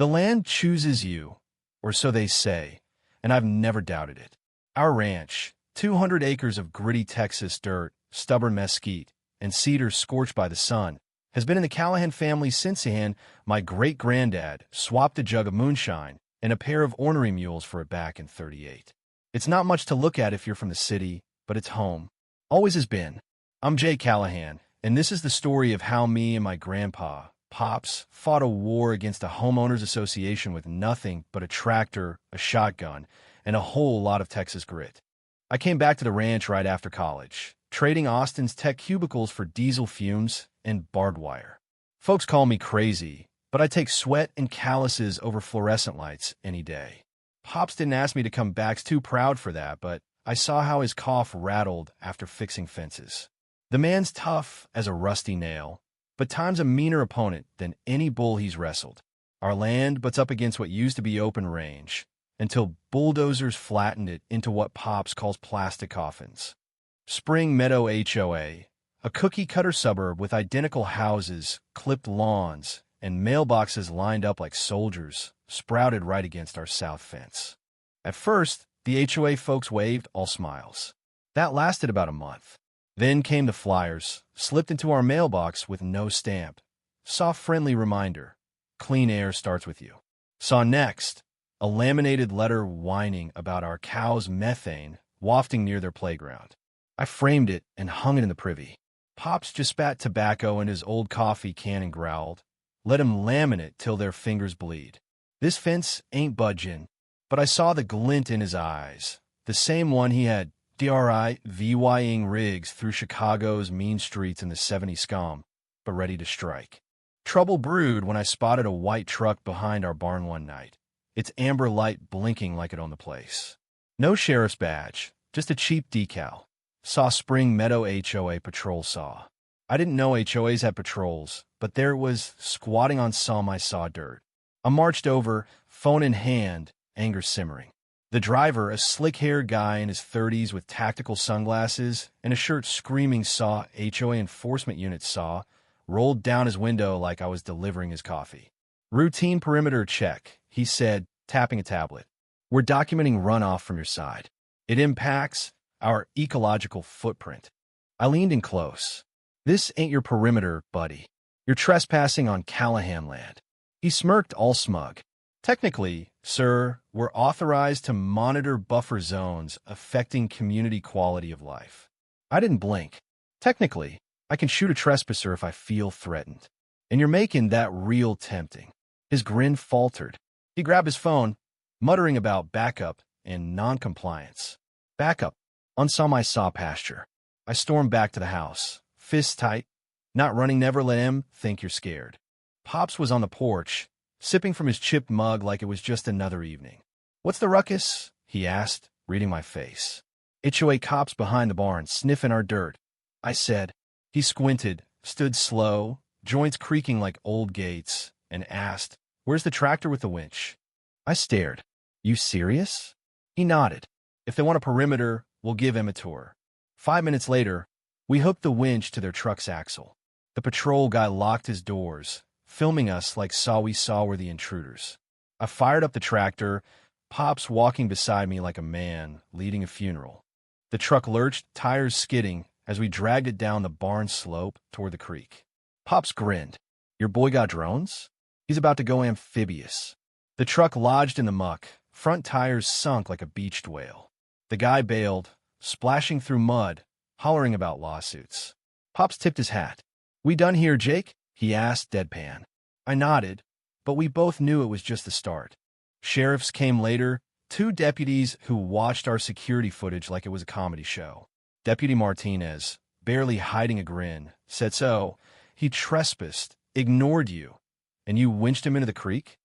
The land chooses you, or so they say, and I've never doubted it. Our ranch, 200 acres of gritty Texas dirt, stubborn mesquite, and cedars scorched by the sun, has been in the Callahan family since my great-granddad swapped a jug of moonshine and a pair of ornery mules for it back in '38. It's not much to look at if you're from the city, but it's home. Always has been. I'm Jay Callahan, and this is the story of how me and my grandpa, Pops, fought a war against a homeowners association with nothing but a tractor, a shotgun, and a whole lot of Texas grit. I came back to the ranch right after college, trading Austin's tech cubicles for diesel fumes and barbed wire. Folks call me crazy, but I take sweat and calluses over fluorescent lights any day. Pops didn't ask me to come back too proud for that, but I saw how his cough rattled after fixing fences. The man's tough as a rusty nail, but time's a meaner opponent than any bull he's wrestled. Our land butts up against what used to be open range, until bulldozers flattened it into what Pops calls plastic coffins. Spring Meadow HOA, a cookie-cutter suburb with identical houses, clipped lawns, and mailboxes lined up like soldiers, sprouted right against our south fence. At first, the HOA folks waved, all smiles. That lasted about a month. Then came the flyers, slipped into our mailbox with no stamp. Soft friendly reminder, clean air starts with you. Saw next, a laminated letter whining about our cows' methane wafting near their playground. I framed it and hung it in the privy. Pops just spat tobacco in his old coffee can and growled, "Let 'em laminate till their fingers bleed. This fence ain't budgin'," but I saw the glint in his eyes, the same one he had driving rigs through Chicago's mean streets in the '70s scum, but ready to strike. Trouble brewed when I spotted a white truck behind our barn one night, its amber light blinking like it owned the place. No sheriff's badge, just a cheap decal. Saw Spring Meadow HOA patrol saw. I didn't know HOAs had patrols, but there it was, squatting on some I saw dirt. I marched over, phone in hand, anger simmering. The driver, a slick-haired guy in his 30s with tactical sunglasses and a shirt screaming saw HOA enforcement unit saw, rolled down his window like I was delivering his coffee. "Routine perimeter check," he said, tapping a tablet. "We're documenting runoff from your side. It impacts our ecological footprint." I leaned in close. "This ain't your perimeter, buddy. You're trespassing on Callahan land." He smirked, all smug. "Technically, sir, we're authorized to monitor buffer zones affecting community quality of life." I didn't blink. "Technically, I can shoot a trespasser if I feel threatened. And you're making that real tempting." His grin faltered. He grabbed his phone, muttering about backup and noncompliance. Backup. On some I saw pasture. I stormed back to the house, fists tight. Not running, never let him think you're scared. Pops was on the porch, sipping from his chipped mug like it was just another evening. "What's the ruckus?" he asked, reading my face. "HOA cops behind the barn, sniffing our dirt," I said. He squinted, stood slow, joints creaking like old gates, and asked, "Where's the tractor with the winch?" I stared. "You serious?" He nodded. "If they want a perimeter, we'll give him a tour." 5 minutes later, we hooked the winch to their truck's axle. The patrol guy locked his doors, filming us like we were the intruders. I fired up the tractor, Pops walking beside me like a man leading a funeral. The truck lurched, tires skidding, as we dragged it down the barn slope toward the creek. Pops grinned. "Your boy got drones? He's about to go amphibious." The truck lodged in the muck, front tires sunk like a beached whale. The guy bailed, splashing through mud, hollering about lawsuits. Pops tipped his hat. "We done here, Jake?" he asked, deadpan. I nodded, but we both knew it was just the start. Sheriffs came later, 2 deputies who watched our security footage like it was a comedy show. Deputy Martinez, barely hiding a grin, said, "So, he trespassed, ignored you, and you winched him into the creek?"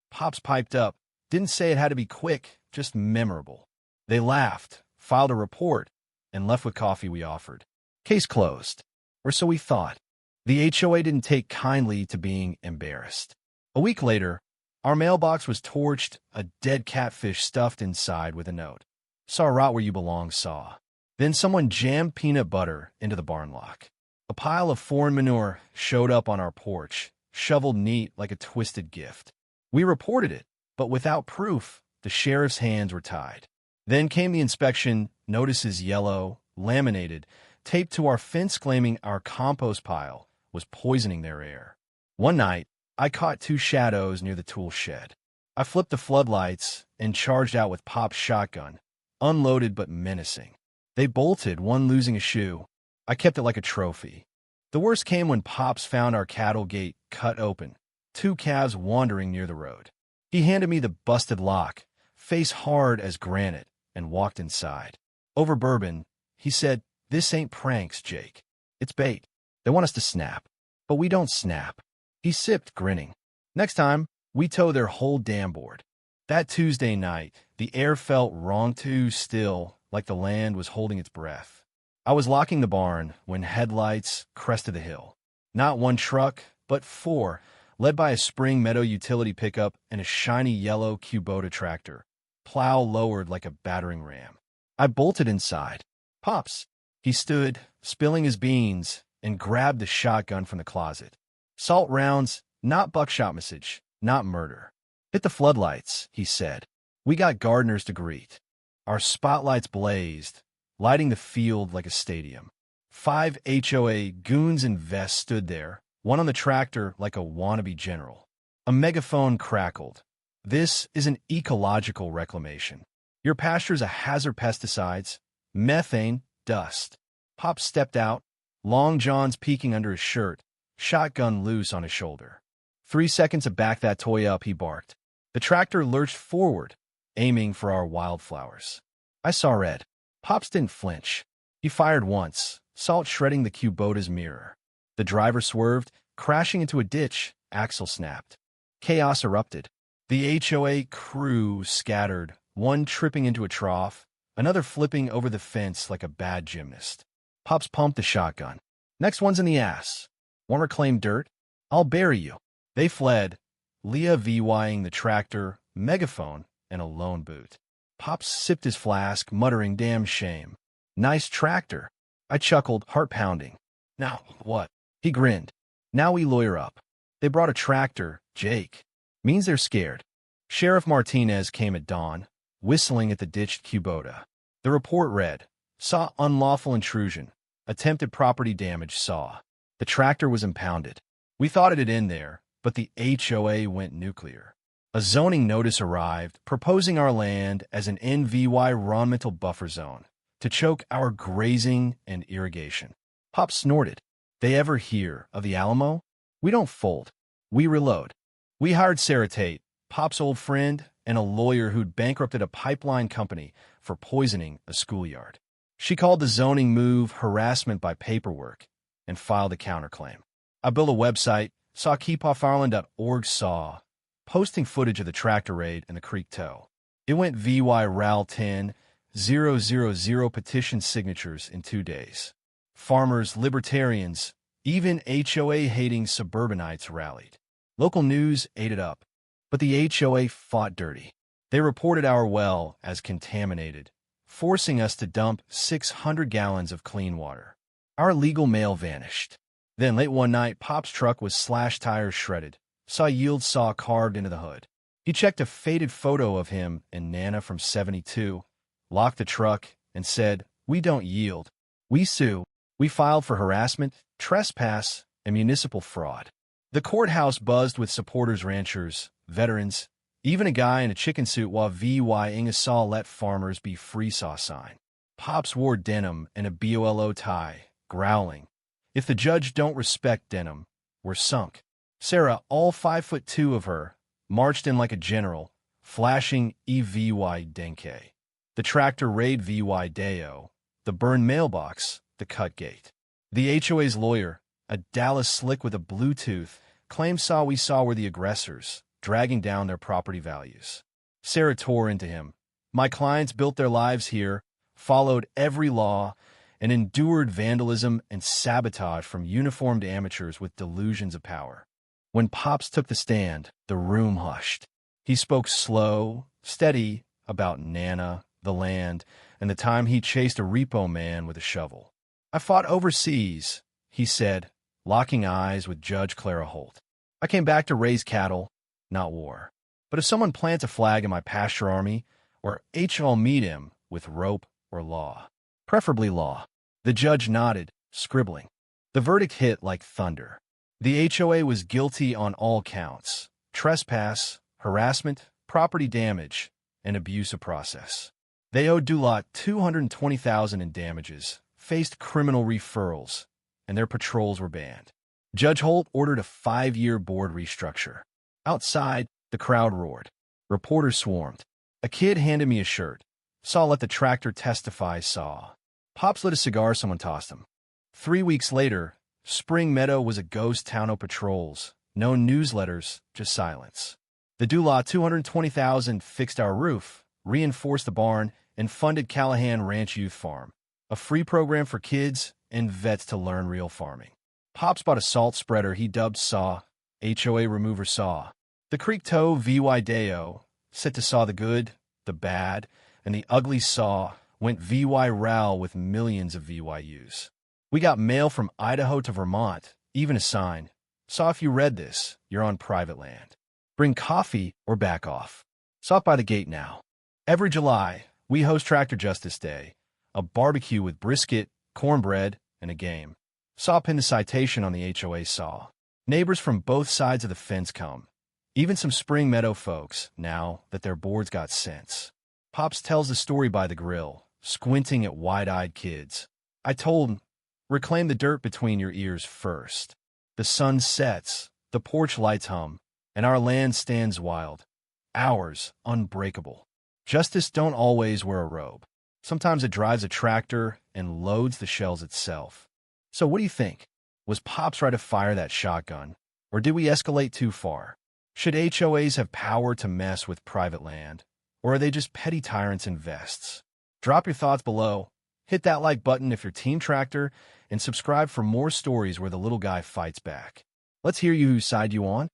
Pops piped up, didn't say it had to be quick, just memorable. They laughed, filed a report, and left with coffee we offered. Case closed. Or so we thought. The HOA didn't take kindly to being embarrassed. A week later, our mailbox was torched, a dead catfish stuffed inside with a note. "Saw rot where you belong, saw." Then someone jammed peanut butter into the barn lock. A pile of foreign manure showed up on our porch, shoveled neat like a twisted gift. We reported it, but without proof, the sheriff's hands were tied. Then came the inspection, notices yellow, laminated, taped to our fence claiming our compost pile was poisoning their air. One night, I caught two shadows near the tool shed. I flipped the floodlights and charged out with Pop's shotgun, unloaded but menacing. They bolted, one losing a shoe. I kept it like a trophy. The worst came when Pops found our cattle gate cut open, two calves wandering near the road. He handed me the busted lock, face hard as granite, and walked inside. Over bourbon, he said, "This ain't pranks, Jake. It's bait. They want us to snap. But we don't snap." He sipped, grinning. Next time, we tow their whole dam board. That Tuesday night, the air felt wrong too still, like the land was holding its breath. I was locking the barn when headlights crested the hill. Not one truck, but four, led by a Spring Meadow utility pickup and a shiny yellow Kubota tractor, plow lowered like a battering ram. I bolted inside. "Pops." He stood, spilling his beans, and grabbed the shotgun from the closet. "Salt rounds, not buckshot message, not murder." "Hit the floodlights," he said. We got gardeners to greet. Our spotlights blazed, lighting the field like a stadium. 5 HOA goons in vests stood there, one on the tractor like a wannabe general. A megaphone crackled. "This is an ecological reclamation. Your pasture's a hazard pesticides, methane, dust." Pop stepped out, long johns peeking under his shirt, shotgun loose on his shoulder. 3 seconds to back that toy up, he barked. The tractor lurched forward, aiming for our wildflowers. I saw red. Pops didn't flinch. He fired once, salt shredding the Kubota's mirror. The driver swerved, crashing into a ditch, axle snapped. Chaos erupted. The HOA crew scattered, one tripping into a trough, another flipping over the fence like a bad gymnast. Pops pumped the shotgun. "Next one's in the ass. Want reclaimed dirt? I'll bury you." They fled, Leah VYing the tractor, megaphone, and a lone boot. Pops sipped his flask, muttering, "Damn shame. Nice tractor." I chuckled, heart pounding. "Now what?" He grinned. "Now we lawyer up. They brought a tractor, Jake. Means they're scared." Sheriff Martinez came at dawn, whistling at the ditched Kubota. The report read, "Saw unlawful intrusion. Attempted property damage saw." The tractor was impounded. We thought it'd end there, but the HOA went nuclear. A zoning notice arrived, proposing our land as an environmental buffer zone to choke our grazing and irrigation. Pop snorted. "They ever hear of the Alamo? We don't fold. We reload." We hired Sarah Tate, Pop's old friend, and a lawyer who'd bankrupted a pipeline company for poisoning a schoolyard. She called the zoning move harassment by paperwork and filed a counterclaim. I built a website, saw keepoffireland.org saw, posting footage of the tractor raid and the creek tow. It went VY-RAL 10,000 petition signatures in 2 days. Farmers, libertarians, even HOA-hating suburbanites rallied. Local news ate it up, but the HOA fought dirty. They reported our well as contaminated, forcing us to dump 600 gallons of clean water. Our legal mail vanished. Then late one night, Pop's truck was slashed tires shredded, saw yield saw carved into the hood. He checked a faded photo of him and Nana from 72, locked the truck, and said, "We don't yield. We sue." We filed for harassment, trespass, and municipal fraud. The courthouse buzzed with supporters, ranchers, veterans, even a guy in a chicken suit while VYing a saw "Let farmers be free" saw sign. Pops wore denim and a BOLO tie, growling, "If the judge don't respect denim, we're sunk." Sarah, all 5'2" of her, marched in like a general, flashing EVY Denke. The tractor raid VY Deo, the burned mailbox, the cut gate. The HOA's lawyer, a Dallas slick with a Bluetooth, claimed we saw were the aggressors, dragging down their property values. Sarah tore into him. "My clients built their lives here, followed every law, and endured vandalism and sabotage from uniformed amateurs with delusions of power." When Pops took the stand, the room hushed. He spoke slow, steady, about Nana, the land, and the time he chased a repo man with a shovel. "I fought overseas," he said, locking eyes with Judge Clara Holt. "I came back to raise cattle, not war." But if someone plants a flag in my pasture army, or I'll meet him with rope or law. Preferably law. The judge nodded, scribbling. The verdict hit like thunder. The HOA was guilty on all counts: trespass, harassment, property damage, and abuse of process. They owed Dulot $220,000 in damages, faced criminal referrals, and their patrols were banned. Judge Holt ordered a 5-year board restructure. Outside, the crowd roared. Reporters swarmed. A kid handed me a shirt. Saw let the tractor testify saw. Pops lit a cigar someone tossed him. 3 weeks later, Spring Meadow was a ghost town of patrols. No newsletters, just silence. The Dulot $220,000 fixed our roof, reinforced the barn, and funded Callahan Ranch Youth Farm, a free program for kids and vets to learn real farming. Pops bought a salt spreader he dubbed Saw, HOA remover saw. The Creek Toe VY Deo, set to saw the good, the bad, and the ugly saw, went VY Row with millions of VYUs. We got mail from Idaho to Vermont, even a sign. Saw if you read this, you're on private land. Bring coffee or back off. Saw it by the gate now. Every July, we host Tractor Justice Day, a barbecue with brisket, cornbread, and a game. Saw pinned a citation on the HOA saw. Neighbors from both sides of the fence come. Even some Spring Meadow folks, now that their boards got sense. Pops tells the story by the grill, squinting at wide-eyed kids. I told him, reclaim the dirt between your ears first. The sun sets, the porch lights hum, and our land stands wild. Ours, unbreakable. Justice don't always wear a robe. Sometimes it drives a tractor and loads the shells itself. So what do you think? Was Pops right to fire that shotgun? Or did we escalate too far? Should HOAs have power to mess with private land? Or are they just petty tyrants in vests? Drop your thoughts below. Hit that like button if you're Team Tractor, and subscribe for more stories where the little guy fights back. Let's hear you whose side you on.